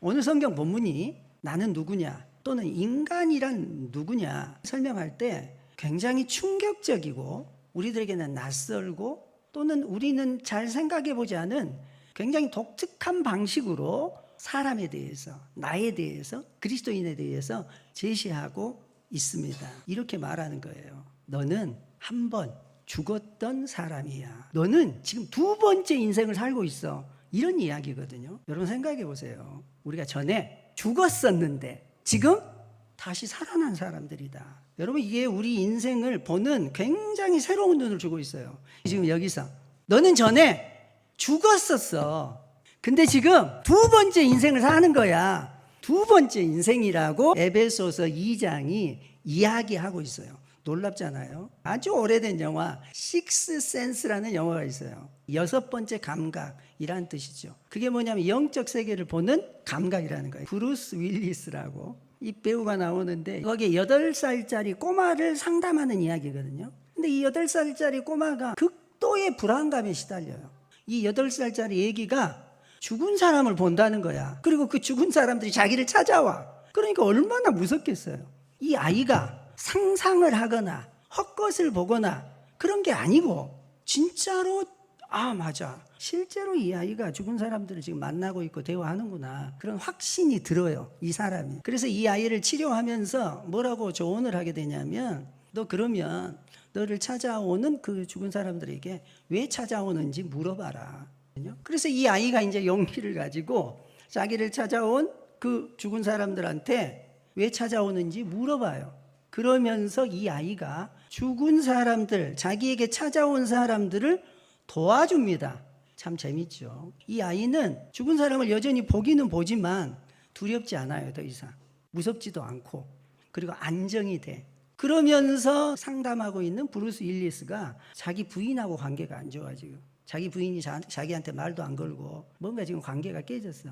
오늘 성경 본문이 나는 누구냐 또는 인간이란 누구냐 설명할 때 굉장히 충격적이고 우리들에게는 낯설고 또는 우리는 잘 생각해보지 않은 굉장히 독특한 방식으로 사람에 대해서, 나에 대해서, 그리스도인에 대해서 제시하고 있습니다. 이렇게 말하는 거예요. 너는 한 번 죽었던 사람이야. 너는 지금 두 번째 인생을 살고 있어. 이런 이야기거든요. 여러분 생각해 보세요. 우리가 전에 죽었었는데 지금 다시 살아난 사람들이다. 여러분 이게 우리 인생을 보는 굉장히 새로운 눈을 주고 있어요. 지금 여기서 너는 전에 죽었었어. 근데 지금 두 번째 인생을 사는 거야. 두 번째 인생이라고 에베소서 2장이 이야기하고 있어요. 놀랍잖아요. 아주 오래된 영화 식스 센스라는 영화가 있어요. 여섯 번째 감각이라는 뜻이죠. 그게 뭐냐면 영적 세계를 보는 감각이라는 거예요. 브루스 윌리스라고 이 배우가 나오는데 거기에 8살짜리 꼬마를 상담하는 이야기거든요. 근데 이 8살짜리 꼬마가 극도의 불안감에 시달려요. 이 8살짜리 애기가 죽은 사람을 본다는 거야. 그리고 그 죽은 사람들이 자기를 찾아와. 그러니까 얼마나 무섭겠어요. 이 아이가 상상을 하거나 헛것을 보거나 그런 게 아니고 진짜로 맞아. 실제로 이 아이가 죽은 사람들을 지금 만나고 있고 대화하는구나. 그런 확신이 들어요. 이 사람이. 그래서 이 아이를 치료하면서 뭐라고 조언을 하게 되냐면 너 그러면 너를 찾아오는 그 죽은 사람들에게 왜 찾아오는지 물어봐라. 그래서 이 아이가 이제 용기를 가지고 자기를 찾아온 그 죽은 사람들한테 왜 찾아오는지 물어봐요. 그러면서 이 아이가 죽은 사람들, 자기에게 찾아온 사람들을 도와줍니다. 참 재밌죠. 이 아이는 죽은 사람을 여전히 보기는 보지만 두렵지 않아요. 더 이상 무섭지도 않고 그리고 안정이 돼. 그러면서 상담하고 있는 브루스 윌리스가 자기 부인하고 관계가 안 좋아 지금. 자기 부인이 자기한테 말도 안 걸고 뭔가 지금 관계가 깨졌어.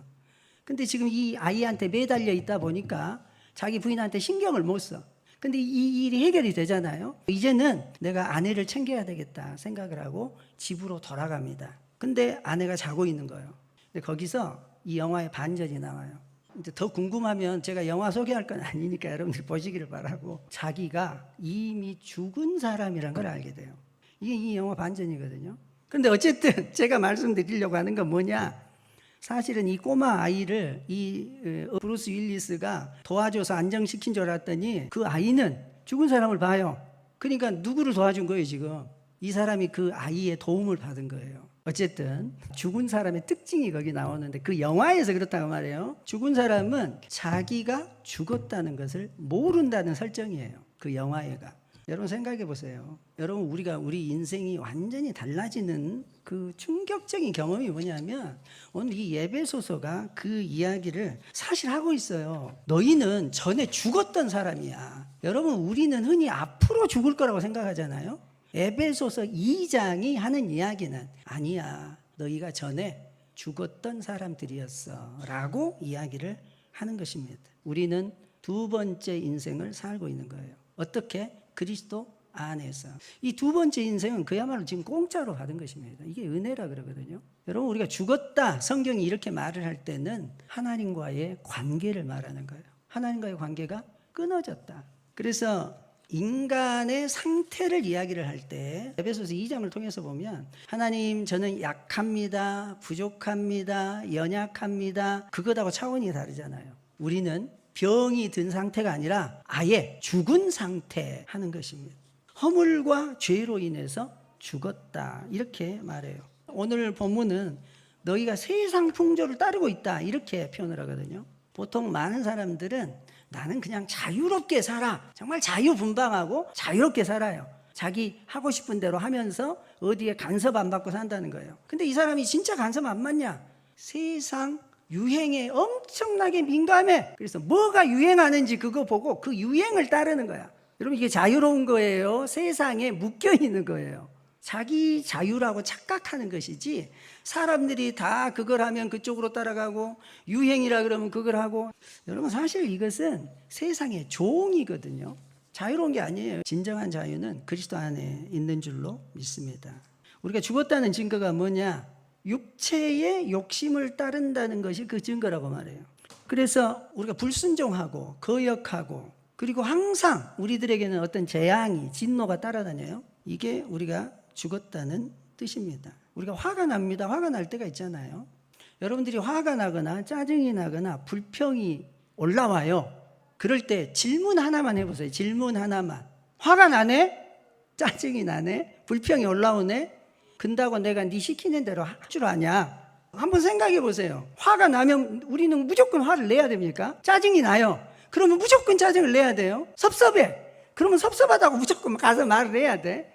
근데 지금 이 아이한테 매달려 있다 보니까 자기 부인한테 신경을 못 써. 근데 이 일이 해결이 되잖아요. 이제는 내가 아내를 챙겨야 되겠다 생각을 하고 집으로 돌아갑니다. 근데 아내가 자고 있는 거예요. 근데 거기서 이 영화의 반전이 나와요. 이제 더 궁금하면 제가 영화 소개할 건 아니니까 여러분들 보시기를 바라고 자기가 이미 죽은 사람이란 걸 알게 돼요. 이게 이 영화 반전이거든요. 근데 어쨌든 제가 말씀드리려고 하는 건 뭐냐? 사실은 이 꼬마 아이를 이 브루스 윌리스가 도와줘서 안정시킨 줄 알았더니 그 아이는 죽은 사람을 봐요. 그러니까 누구를 도와준 거예요 지금? 이 사람이 그 아이의 도움을 받은 거예요. 어쨌든 죽은 사람의 특징이 거기 나오는데 그 영화에서 그렇다고 말해요. 죽은 사람은 자기가 죽었다는 것을 모른다는 설정이에요. 그 영화애가. 여러분 생각해 보세요. 여러분 우리 인생이 완전히 달라지는 그 충격적인 경험이 뭐냐면 오늘 이 에베소서가 그 이야기를 사실 하고 있어요. 너희는 전에 죽었던 사람이야. 여러분 우리는 흔히 앞으로 죽을 거라고 생각하잖아요. 에베소서 2장이 하는 이야기는 아니야. 너희가 전에 죽었던 사람들이었어 라고 이야기를 하는 것입니다. 우리는 두 번째 인생을 살고 있는 거예요. 어떻게? 그리스도 안에서. 이 두 번째 인생은 그야말로 지금 공짜로 받은 것입니다. 이게 은혜라 그러거든요. 여러분 우리가 죽었다 성경이 이렇게 말을 할 때는 하나님과의 관계를 말하는 거예요. 하나님과의 관계가 끊어졌다. 그래서 인간의 상태를 이야기를 할 때 에베소서 2장을 통해서 보면 하나님 저는 약합니다. 부족합니다. 연약합니다. 그것하고 차원이 다르잖아요. 우리는 병이 든 상태가 아니라 아예 죽은 상태 하는 것입니다. 허물과 죄로 인해서 죽었다 이렇게 말해요. 오늘 본문은 너희가 세상 풍조를 따르고 있다 이렇게 표현을 하거든요. 보통 많은 사람들은 나는 그냥 자유롭게 살아. 정말 자유분방하고 자유롭게 살아요. 자기 하고 싶은 대로 하면서 어디에 간섭 안 받고 산다는 거예요. 근데 이 사람이 진짜 간섭 안 받냐? 세상 유행에 엄청나게 민감해. 그래서 뭐가 유행하는지 그거 보고 그 유행을 따르는 거야. 여러분 이게 자유로운 거예요? 세상에 묶여 있는 거예요. 자기 자유라고 착각하는 것이지 사람들이 다 그걸 하면 그쪽으로 따라가고 유행이라 그러면 그걸 하고 여러분 사실 이것은 세상의 종이거든요. 자유로운 게 아니에요. 진정한 자유는 그리스도 안에 있는 줄로 믿습니다. 우리가 죽었다는 증거가 뭐냐? 육체의 욕심을 따른다는 것이 그 증거라고 말해요. 그래서 우리가 불순종하고 거역하고 그리고 항상 우리들에게는 어떤 재앙이 진노가 따라다녀요. 이게 우리가 죽었다는 뜻입니다. 우리가 화가 납니다. 화가 날 때가 있잖아요. 여러분들이 화가 나거나 짜증이 나거나 불평이 올라와요. 그럴 때 질문 하나만 해보세요. 질문 하나만. 화가 나네? 짜증이 나네? 불평이 올라오네? 근다고 내가 네 시키는 대로 할 줄 아냐? 한번 생각해 보세요. 화가 나면 우리는 무조건 화를 내야 됩니까? 짜증이 나요. 그러면 무조건 짜증을 내야 돼요. 섭섭해. 그러면 섭섭하다고 무조건 가서 말을 해야 돼.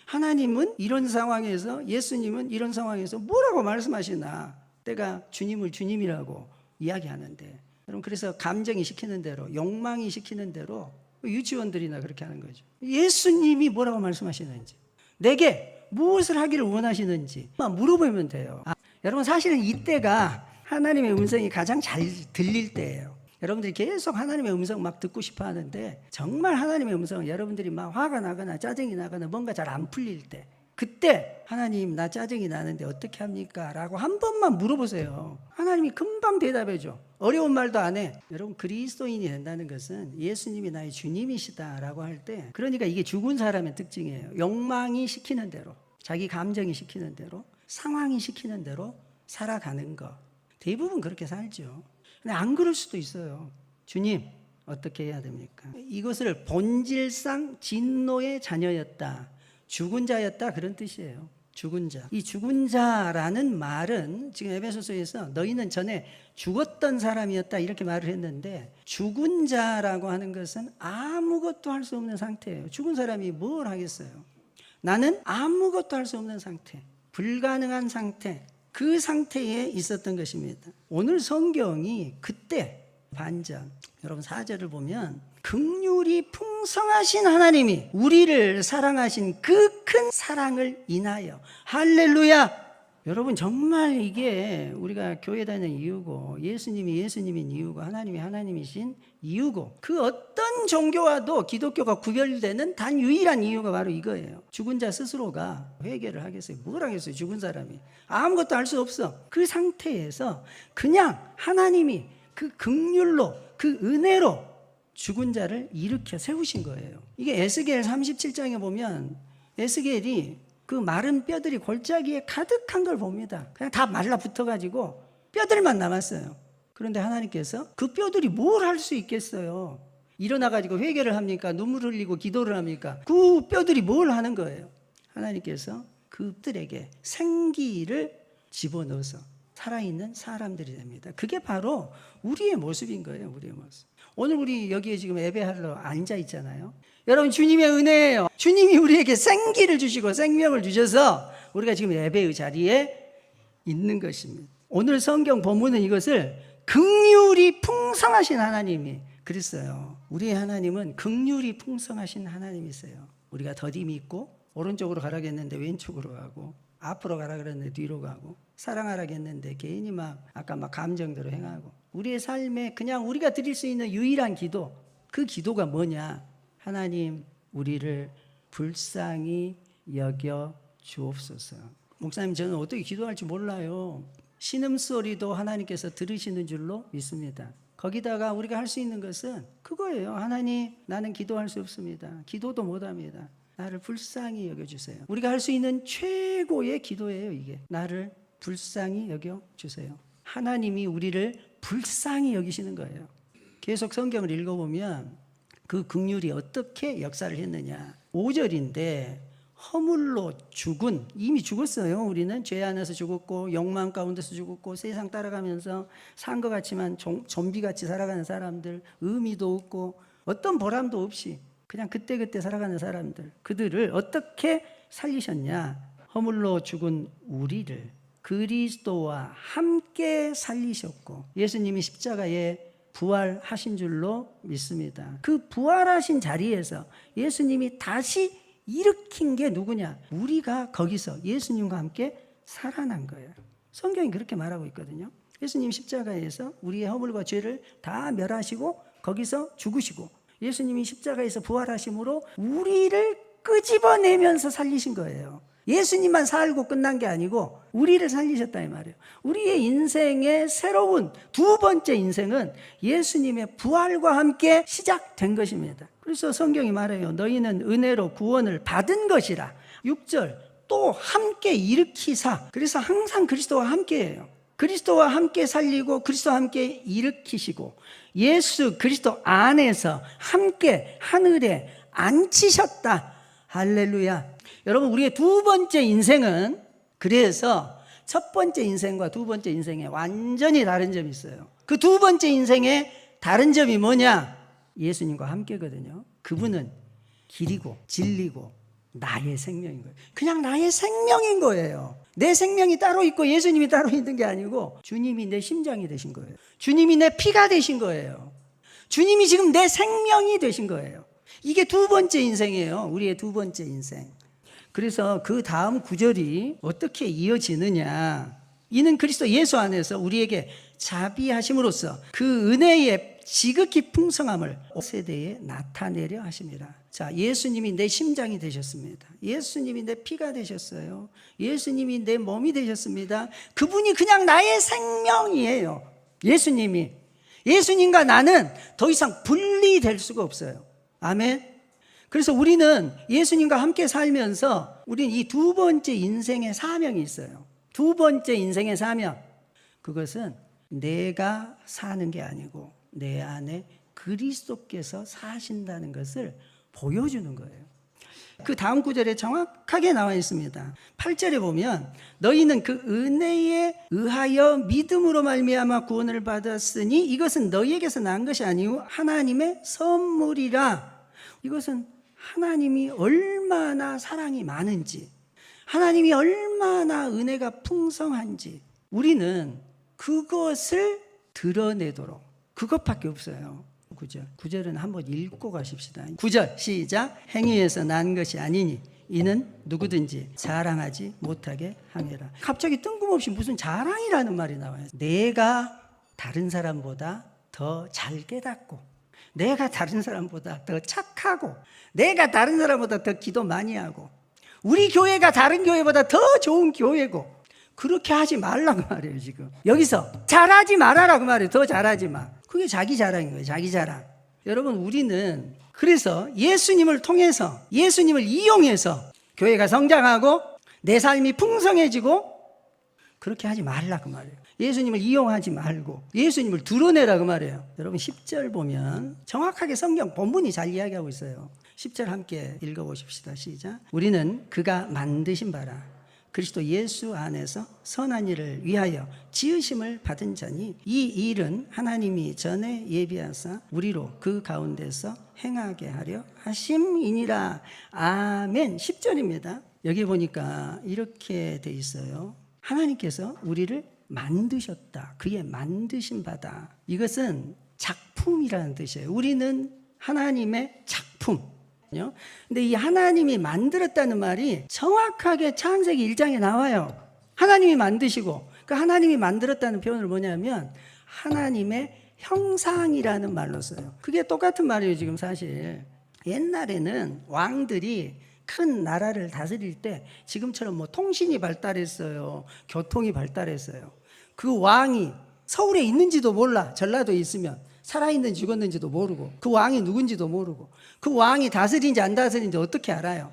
하나님은 이런 상황에서, 예수님은 이런 상황에서 뭐라고 말씀하시나? 내가 주님을 주님이라고 이야기하는데, 여러분, 그래서 감정이 시키는 대로, 욕망이 시키는 대로 유치원들이나 그렇게 하는 거죠. 예수님이 뭐라고 말씀하시는지, 내게 무엇을 하기를 원하시는지 물어보면 돼요. 여러분, 사실은 이때가 하나님의 음성이 가장 잘 들릴 때예요. 여러분들이 계속 하나님의 음성 막 듣고 싶어 하는데, 정말 하나님의 음성은 여러분들이 막 화가 나거나 짜증이 나거나 뭔가 잘 안 풀릴 때, 그때 하나님, 나 짜증이 나는데 어떻게 합니까? 라고 한 번만 물어보세요. 하나님이 금방 대답해 줘. 어려운 말도 안 해. 여러분, 그리스도인이 된다는 것은 예수님이 나의 주님이시다라고 할 때, 그러니까 이게 죽은 사람의 특징이에요. 욕망이 시키는 대로, 자기 감정이 시키는 대로, 상황이 시키는 대로 살아가는 거. 대부분 그렇게 살죠. 근데 안 그럴 수도 있어요. 주님, 어떻게 해야 됩니까? 이것을 본질상 진노의 자녀였다, 죽은 자였다, 그런 뜻이에요. 죽은 자. 이 죽은 자라는 말은 지금 에베소서에서 너희는 전에 죽었던 사람이었다 이렇게 말을 했는데, 죽은 자라고 하는 것은 아무것도 할 수 없는 상태예요. 죽은 사람이 뭘 하겠어요? 나는 아무것도 할 수 없는 상태, 불가능한 상태, 그 상태에 있었던 것입니다. 오늘 성경이 그때 반전, 여러분 4절을 보면 긍휼이 풍성하신 하나님이 우리를 사랑하신 그 큰 사랑을 인하여, 할렐루야! 여러분, 정말 이게 우리가 교회 다니는 이유고, 예수님이 예수님인 이유고, 하나님이 하나님이신 이유고, 그 어떤 종교와도 기독교가 구별되는 단 유일한 이유가 바로 이거예요. 죽은 자 스스로가 회개를 하겠어요? 뭘 하겠어요? 죽은 사람이 아무것도 할 수 없어. 그 상태에서 그냥 하나님이 그 긍휼로, 그 은혜로 죽은 자를 일으켜 세우신 거예요. 이게 에스겔 37장에 보면 에스겔이 그 마른 뼈들이 골짜기에 가득한 걸 봅니다. 그냥 다 말라붙어가지고 뼈들만 남았어요. 그런데 하나님께서 그 뼈들이 뭘 할 수 있겠어요? 일어나가지고 회개를 합니까? 눈물을 흘리고 기도를 합니까? 그 뼈들이 뭘 하는 거예요? 하나님께서 그들에게 생기를 집어넣어서 살아있는 사람들이 됩니다. 그게 바로 우리의 모습인 거예요. 우리의 모습. 오늘 우리 여기에 지금 예배하러 앉아 있잖아요. 여러분, 주님의 은혜예요. 주님이 우리에게 생기를 주시고 생명을 주셔서 우리가 지금 예배의 자리에 있는 것입니다. 오늘 성경 본문은 이것을 긍휼이 풍성하신 하나님이 그랬어요. 우리의 하나님은 긍휼이 풍성하신 하나님이세요. 우리가 더디 믿고 오른쪽으로 가라고 했는데 왼쪽으로 가고, 앞으로 가라 그랬는데 뒤로 가고, 사랑하라고 했는데 괜히 아까 감정대로 행하고, 우리의 삶에 그냥 우리가 드릴 수 있는 유일한 기도, 그 기도가 뭐냐? 하나님, 우리를 불쌍히 여겨 주옵소서. 목사님, 저는 어떻게 기도할지 몰라요. 신음소리도 하나님께서 들으시는 줄로 믿습니다. 거기다가 우리가 할 수 있는 것은 그거예요. 하나님, 나는 기도할 수 없습니다. 기도도 못합니다. 나를 불쌍히 여겨주세요. 우리가 할 수 있는 최고의 기도예요. 이게 나를 불쌍히 여겨주세요. 하나님이 우리를 불쌍히 여기시는 거예요. 계속 성경을 읽어보면 그 긍휼이 어떻게 역사를 했느냐. 5절인데 허물로 죽은, 이미 죽었어요. 우리는 죄 안에서 죽었고 욕망 가운데서 죽었고 세상 따라가면서 산 것 같지만 좀비같이 살아가는 사람들, 의미도 없고 어떤 보람도 없이 그냥 그때그때 살아가는 사람들, 그들을 어떻게 살리셨냐. 허물로 죽은 우리를 그리스도와 함께 살리셨고, 예수님이 십자가에 부활하신 줄로 믿습니다. 그 부활하신 자리에서 예수님이 다시 일으킨 게 누구냐? 우리가 거기서 예수님과 함께 살아난 거예요. 성경이 그렇게 말하고 있거든요. 예수님 십자가에서 우리의 허물과 죄를 다 멸하시고 거기서 죽으시고, 예수님이 십자가에서 부활하심으로 우리를 끄집어내면서 살리신 거예요. 예수님만 살고 끝난 게 아니고 우리를 살리셨다 이 말이에요. 우리의 인생의 새로운 두 번째 인생은 예수님의 부활과 함께 시작된 것입니다. 그래서 성경이 말해요. 너희는 은혜로 구원을 받은 것이라. 6절 또 함께 일으키사. 그래서 항상 그리스도와 함께해요. 그리스도와 함께 살리고 그리스도와 함께 일으키시고 예수 그리스도 안에서 함께 하늘에 앉히셨다. 할렐루야. 여러분 우리의 두 번째 인생은 그래서 첫 번째 인생과 두 번째 인생에 완전히 다른 점이 있어요. 그 두 번째 인생의 다른 점이 뭐냐? 예수님과 함께거든요. 그분은 길이고 진리고 나의 생명인 거예요. 그냥 나의 생명인 거예요. 내 생명이 따로 있고 예수님이 따로 있는 게 아니고 주님이 내 심장이 되신 거예요. 주님이 내 피가 되신 거예요. 주님이 지금 내 생명이 되신 거예요. 이게 두 번째 인생이에요. 우리의 두 번째 인생. 그래서 그 다음 구절이 어떻게 이어지느냐. 이는 그리스도 예수 안에서 우리에게 자비하심으로써 그 은혜의 지극히 풍성함을 세대에 나타내려 하심이라. 자, 예수님이 내 심장이 되셨습니다. 예수님이 내 피가 되셨어요. 예수님이 내 몸이 되셨습니다. 그분이 그냥 나의 생명이에요. 예수님과 나는 더 이상 분리될 수가 없어요. 아멘. 그래서 우리는 예수님과 함께 살면서 우리는 이 두 번째 인생의 사명이 있어요. 두 번째 인생의 사명. 그것은 내가 사는 게 아니고 내 안에 그리스도께서 사신다는 것을 보여주는 거예요. 그 다음 구절에 정확하게 나와 있습니다. 8절에 보면 너희는 그 은혜에 의하여 믿음으로 말미암아 구원을 받았으니 이것은 너희에게서 난 것이 아니오 하나님의 선물이라. 이것은 하나님이 얼마나 사랑이 많은지, 하나님이 얼마나 은혜가 풍성한지 우리는 그것을 드러내도록 그것밖에 없어요. 9절은 한번 읽고 가십시다. 9절 시작. 행위에서 난 것이 아니니 이는 누구든지 자랑하지 못하게 함이라. 갑자기 뜬금없이 무슨 자랑이라는 말이 나와요. 내가 다른 사람보다 더 잘 깨닫고 내가 다른 사람보다 더 착하고 내가 다른 사람보다 더 기도 많이 하고 우리 교회가 다른 교회보다 더 좋은 교회고 그렇게 하지 말라고 말이에요. 지금 여기서 잘하지 말아라고 말이에요. 더 잘하지 마. 그게 자기 자랑인 거예요. 자기 자랑. 여러분 우리는 그래서 예수님을 통해서 예수님을 이용해서 교회가 성장하고 내 삶이 풍성해지고 그렇게 하지 말라고 말이에요. 예수님을 이용하지 말고 예수님을 드러내라고 말해요. 여러분 10절 보면 정확하게 성경 본문이 잘 이야기하고 있어요. 10절 함께 읽어보십시다. 시작. 우리는 그가 만드신 바라 그리스도 예수 안에서 선한 일을 위하여 지으심을 받은 자니 이 일은 하나님이 전에 예비하사 우리로 그 가운데서 행하게 하려 하심이니라. 아멘. 10절입니다. 여기 보니까 이렇게 돼 있어요. 하나님께서 우리를 만드셨다. 그의 만드신 바다. 이것은 작품이라는 뜻이에요. 우리는 하나님의 작품. 근데 이 하나님이 만들었다는 말이 정확하게 창세기 1장에 나와요. 하나님이 만드시고 그 하나님이 만들었다는 표현을 뭐냐면 하나님의 형상이라는 말로 써요. 그게 똑같은 말이에요. 지금 사실 옛날에는 왕들이 큰 나라를 다스릴 때 지금처럼 뭐 통신이 발달했어요. 교통이 발달했어요. 그 왕이 서울에 있는지도 몰라. 전라도에 있으면 살아있는지 죽었는지도 모르고 그 왕이 누군지도 모르고 그 왕이 다스린지 안 다스린지 어떻게 알아요?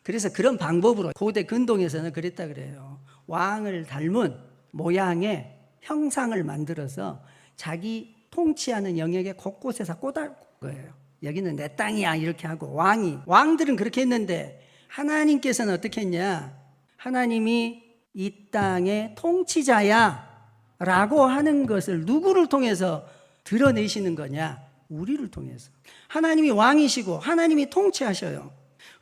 그래서 그런 방법으로 고대 근동에서는 그랬다 그래요. 왕을 닮은 모양의 형상을 만들어서 자기 통치하는 영역의 곳곳에서 꽂을 거예요. 여기는 내 땅이야 이렇게 하고 왕들은 그렇게 했는데 하나님께서는 어떻게 했냐? 하나님이 이 땅의 통치자야 라고 하는 것을 누구를 통해서 드러내시는 거냐? 우리를 통해서. 하나님이 왕이시고 하나님이 통치하셔요.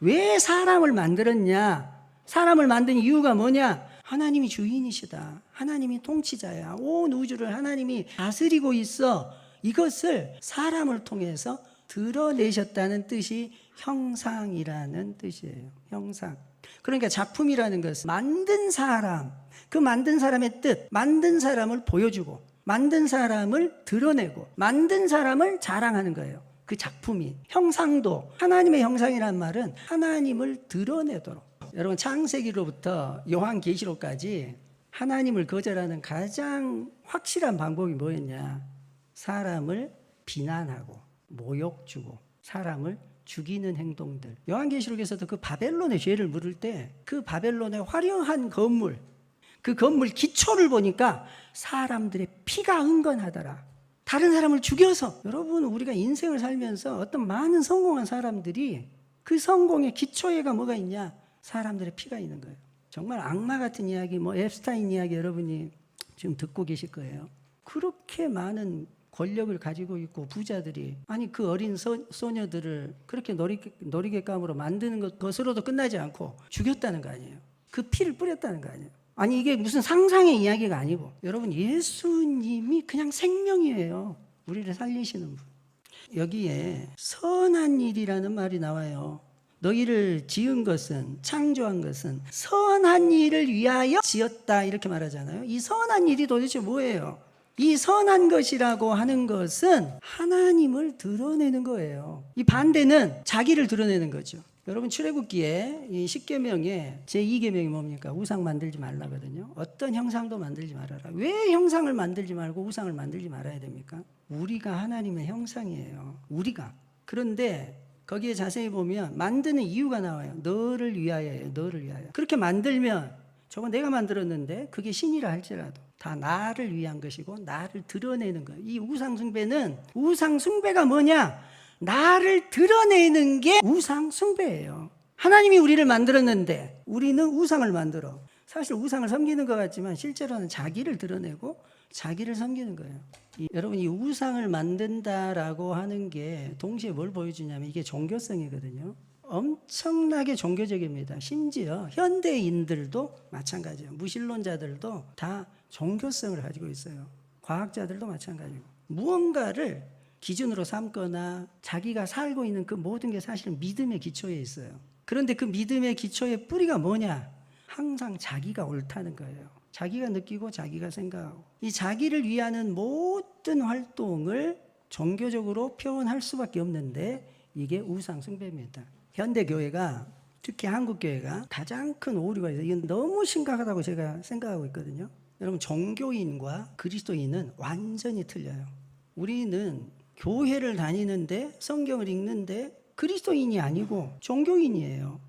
왜 사람을 만들었냐? 사람을 만든 이유가 뭐냐? 하나님이 주인이시다. 하나님이 통치자야. 온 우주를 하나님이 다스리고 있어. 이것을 사람을 통해서 드러내셨다는 뜻이 형상이라는 뜻이에요. 형상. 그러니까 작품이라는 것은 만든 사람, 그 만든 사람의 뜻, 만든 사람을 보여주고 만든 사람을 드러내고 만든 사람을 자랑하는 거예요. 그 작품이. 형상도 하나님의 형상이라는 말은 하나님을 드러내도록 여러분 창세기로부터 요한계시록까지 하나님을 거절하는 가장 확실한 방법이 뭐였냐? 사람을 비난하고 모욕 주고 사람을 죽이는 행동들. 요한계시록에서도 그 바벨론의 죄를 물을 때 그 바벨론의 화려한 건물, 그 건물 기초를 보니까 사람들의 피가 흥건하더라. 다른 사람을 죽여서. 여러분, 우리가 인생을 살면서 어떤 많은 성공한 사람들이 그 성공의 기초에가 뭐가 있냐? 사람들의 피가 있는 거예요. 정말 악마 같은 이야기, 뭐 앱스타인 이야기 여러분이 지금 듣고 계실 거예요. 그렇게 많은 권력을 가지고 있고 부자들이, 아니 그 어린 소녀들을 그렇게 놀이개감으로 만드는 것으로도 끝나지 않고 죽였다는 거 아니에요. 그 피를 뿌렸다는 거 아니에요. 아니 이게 무슨 상상의 이야기가 아니고, 여러분 예수님이 그냥 생명이에요. 우리를 살리시는 분. 여기에 선한 일이라는 말이 나와요. 너희를 지은 것은, 창조한 것은 선한 일을 위하여 지었다, 이렇게 말하잖아요. 이 선한 일이 도대체 뭐예요? 이 선한 것이라고 하는 것은 하나님을 드러내는 거예요. 이 반대는 자기를 드러내는 거죠. 여러분 출애굽기에 이 10계명에 제2계명이 뭡니까? 우상 만들지 말라거든요. 어떤 형상도 만들지 말아라. 왜 형상을 만들지 말고 우상을 만들지 말아야 됩니까? 우리가 하나님의 형상이에요. 우리가. 그런데 거기에 자세히 보면 만드는 이유가 나와요. 너를 위하여예요. 너를 위하여. 그렇게 만들면 저거 내가 만들었는데 그게 신이라 할지라도 다 나를 위한 것이고 나를 드러내는 거예요. 이 우상숭배는, 우상숭배가 뭐냐? 나를 드러내는 게 우상숭배예요. 하나님이 우리를 만들었는데 우리는 우상을 만들어. 사실 우상을 섬기는 것 같지만 실제로는 자기를 드러내고 자기를 섬기는 거예요. 여러분, 이 우상을 만든다라고 하는 게 동시에 뭘 보여주냐면 이게 종교성이거든요. 엄청나게 종교적입니다. 심지어 현대인들도 마찬가지예요. 무신론자들도 다 종교성을 가지고 있어요. 과학자들도 마찬가지고. 무언가를 기준으로 삼거나 자기가 살고 있는 그 모든 게 사실은 믿음의 기초에 있어요. 그런데 그 믿음의 기초의 뿌리가 뭐냐? 항상 자기가 옳다는 거예요. 자기가 느끼고 자기가 생각하고. 이 자기를 위하는 모든 활동을 종교적으로 표현할 수밖에 없는데 이게 우상숭배입니다. 현대교회가, 특히 한국교회가 가장 큰 오류가 있어요. 이건 너무 심각하다고 제가 생각하고 있거든요. 여러분, 종교인과 그리스도인은 완전히 틀려요. 우리는 교회를 다니는데 성경을 읽는데 그리스도인이 아니고 종교인이에요.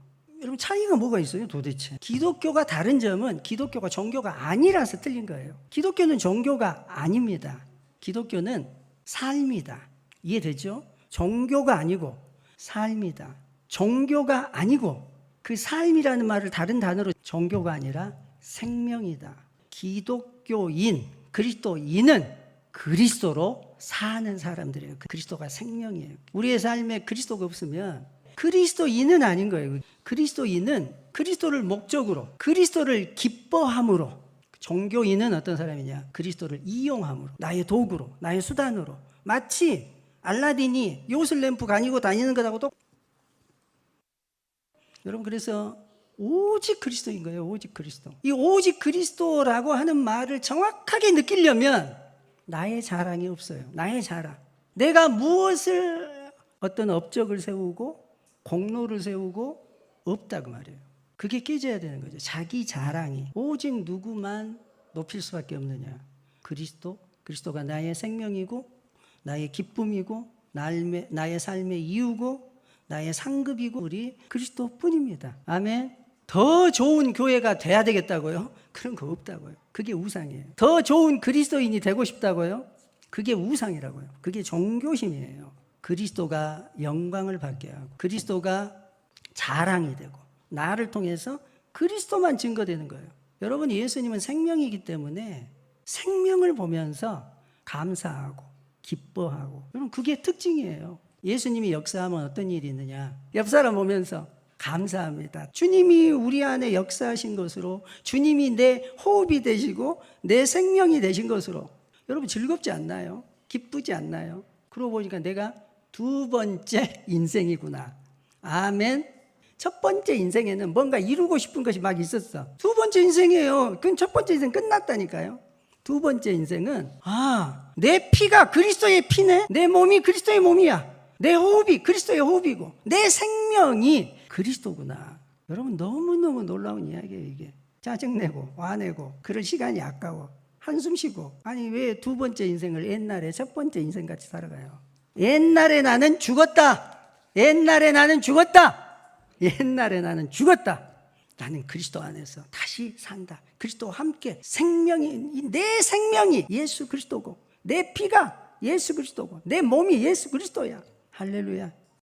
여러분, 차이가 뭐가 있어요 도대체? 기독교가 다른 점은 기독교가 종교가 아니라서 틀린 거예요. 기독교는 종교가 아닙니다. 기독교는 삶이다. 이해되죠? 종교가 아니고 삶이다. 종교가 아니고 그 삶이라는 말을 다른 단어로 종교가 아니라 생명이다. 기독교인, 그리스도인은 그리스도로 사는 사람들이에요. 그리스도가 생명이에요. 우리의 삶에 그리스도가 없으면 그리스도인은 아닌 거예요. 그리스도인은 그리스도를 목적으로, 그리스도를 기뻐함으로. 종교인은 어떤 사람이냐? 그리스도를 이용함으로, 나의 도구로, 나의 수단으로. 마치 알라딘이 요술 램프 가지고 다니는 것하고 여러분, 그래서 오직 그리스도인 거예요. 오직 그리스도. 이 오직 그리스도라고 하는 말을 정확하게 느끼려면 나의 자랑이 없어요. 나의 자랑. 내가 무엇을, 어떤 업적을 세우고 공로를 세우고 없다고 말이에요. 그게 깨져야 되는 거죠. 자기 자랑이. 오직 누구만 높일 수밖에 없느냐? 그리스도. 그리스도가 나의 생명이고 나의 기쁨이고 나의 삶의 이유고 나의 상급이고 우리 그리스도뿐입니다. 아멘. 더 좋은 교회가 돼야 되겠다고요? 그런 거 없다고요. 그게 우상이에요. 더 좋은 그리스도인이 되고 싶다고요? 그게 우상이라고요. 그게 종교심이에요. 그리스도가 영광을 받게 하고 그리스도가 자랑이 되고 나를 통해서 그리스도만 증거되는 거예요. 여러분, 예수님은 생명이기 때문에 생명을 보면서 감사하고 기뻐하고, 여러분 그게 특징이에요. 예수님이 역사하면 어떤 일이 있느냐? 옆 사람 보면서 감사합니다. 주님이 우리 안에 역사하신 것으로, 주님이 내 호흡이 되시고 내 생명이 되신 것으로, 여러분 즐겁지 않나요? 기쁘지 않나요? 그러고 보니까 내가 두 번째 인생이구나. 아멘. 첫 번째 인생에는 뭔가 이루고 싶은 것이 막 있었어. 두 번째 인생이에요. 그건 첫 번째 인생 끝났다니까요. 두 번째 인생은 내 피가 그리스도의 피네. 내 몸이 그리스도의 몸이야. 내 호흡이 그리스도의 호흡이고 내 생명이 그리스도구나. 여러분 너무너무 놀라운 이야기예요. 이게 짜증내고 화내고 그럴 시간이 아까워 한숨 쉬고. 아니 왜 두 번째 인생을 옛날에 첫 번째 인생 같이 살아가요? 옛날에 나는 죽었다. 옛날에 나는 죽었다. 옛날에 나는 죽었다. 나는 그리스도 안에서 다시 산다. 그리스도와 함께 내 생명이 예수 그리스도고 내 피가 예수 그리스도고 내 몸이 예수 그리스도야. 할렐루야.